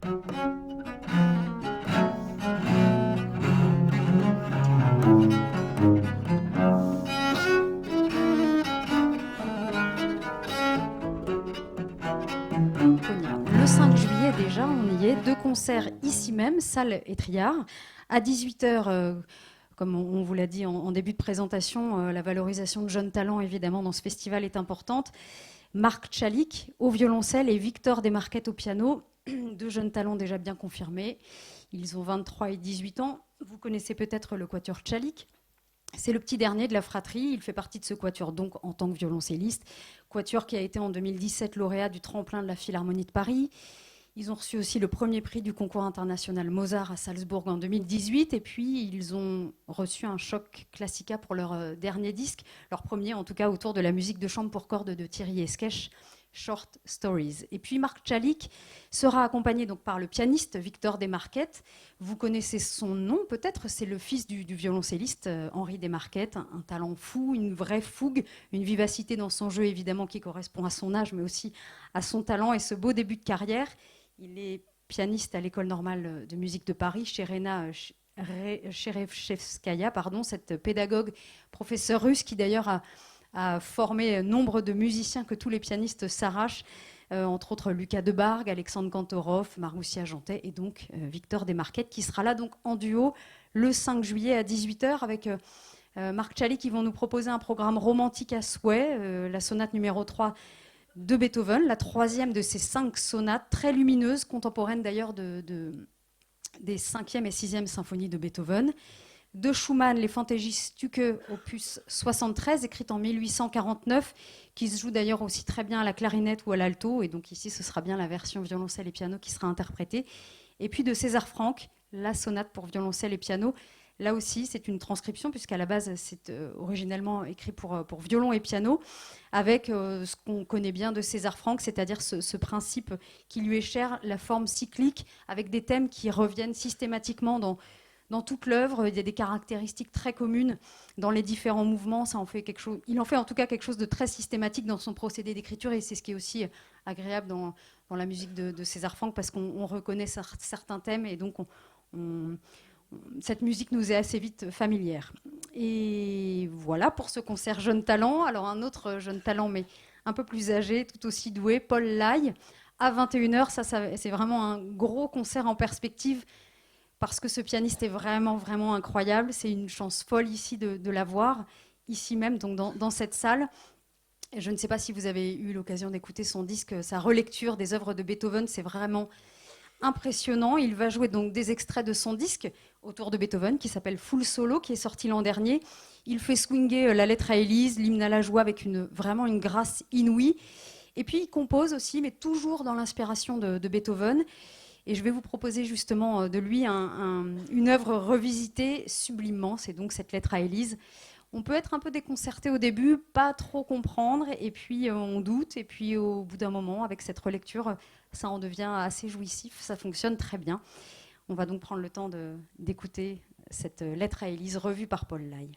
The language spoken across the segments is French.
Le 5 juillet déjà, on y est, 2 concerts ici même, salle Étriard. À 18h, comme on vous l'a dit en début de présentation, la valorisation de jeunes talents évidemment dans ce festival est importante. Marc Tchalik au violoncelle et Victor Desmarquettes au piano, 2 jeunes talents déjà bien confirmés. Ils ont 23 et 18 ans. Vous connaissez peut-être le quatuor Tchalik. C'est le petit dernier de la fratrie, il fait partie de ce quatuor donc en tant que violoncelliste. Quatuor qui a été en 2017 lauréat du tremplin de la Philharmonie de Paris. Ils ont reçu aussi le premier prix du concours international Mozart à Salzbourg en 2018. Et puis, ils ont reçu un choc Classica pour leur dernier disque, leur premier en tout cas autour de la musique de chambre pour cordes de Thierry Esquèche, Short Stories. Et puis, Marc Tchalik sera accompagné donc par le pianiste Victor Desmarquettes. Vous connaissez son nom peut-être, c'est le fils du violoncelliste Henri Desmarquettes, un talent fou, une vraie fougue, une vivacité dans son jeu évidemment qui correspond à son âge, mais aussi à son talent et ce beau début de carrière. Il est pianiste à l'École normale de musique de Paris, chez Rena Cherevchevskaya, cette pédagogue, professeure russe qui d'ailleurs a formé nombre de musiciens que tous les pianistes s'arrachent, entre autres Lucas Debargue, Alexandre Kantorov, Maroussia Jantet et donc Victor Desmarquettes qui sera là donc en duo le 5 juillet à 18h avec Marc Tchalik qui vont nous proposer un programme romantique à souhait, la sonate numéro 3 de Beethoven, la troisième de ces 5 sonates, très lumineuses, contemporaines d'ailleurs des 5e et 6e symphonies de Beethoven. De Schumann, les Fantaisies Stücke, opus 73, écrite en 1849, qui se joue d'ailleurs aussi très bien à la clarinette ou à l'alto, et donc ici ce sera bien la version violoncelle et piano qui sera interprétée. Et puis de César Franck, la sonate pour violoncelle et piano. Là aussi, c'est une transcription, puisqu'à la base, c'est originellement écrit pour violon et piano, avec ce qu'on connaît bien de César Franck, c'est-à-dire ce principe qui lui est cher, la forme cyclique, avec des thèmes qui reviennent systématiquement dans toute l'œuvre. Il y a des caractéristiques très communes dans les différents mouvements. Ça en fait quelque chose, il en fait en tout cas quelque chose de très systématique dans son procédé d'écriture, et c'est ce qui est aussi agréable dans la musique de César Franck, parce qu'on reconnaît certains thèmes, et donc cette musique nous est assez vite familière. Et voilà pour ce concert Jeune Talent. Alors un autre jeune talent, mais un peu plus âgé, tout aussi doué, Paul Laye, à 21h. Ça, c'est vraiment un gros concert en perspective, parce que ce pianiste est vraiment, vraiment incroyable. C'est une chance folle ici de l'avoir, ici même, donc dans cette salle. Et je ne sais pas si vous avez eu l'occasion d'écouter son disque, sa relecture des œuvres de Beethoven, c'est vraiment impressionnant. Il va jouer donc des extraits de son disque autour de Beethoven qui s'appelle Full Solo, qui est sorti l'an dernier. Il fait swinger la lettre à Élise, l'hymne à la joie avec vraiment une grâce inouïe. Et puis il compose aussi, mais toujours dans l'inspiration de Beethoven. Et je vais vous proposer justement de lui une œuvre revisitée sublimement. C'est donc cette lettre à Élise. On peut être un peu déconcerté au début, pas trop comprendre, et puis on doute, et puis au bout d'un moment, avec cette relecture, ça en devient assez jouissif, ça fonctionne très bien. On va donc prendre le temps d'écouter cette lettre à Élise revue par Paul Laye.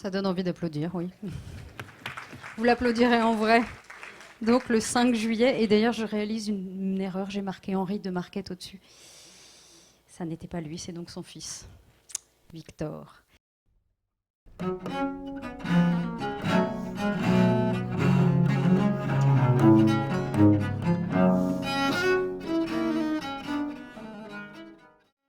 Ça donne envie d'applaudir, oui. Vous l'applaudirez en vrai. Donc le 5 juillet, et d'ailleurs je réalise une erreur, j'ai marqué Henri de Marquette au-dessus. Ça n'était pas lui, c'est donc son fils, Victor.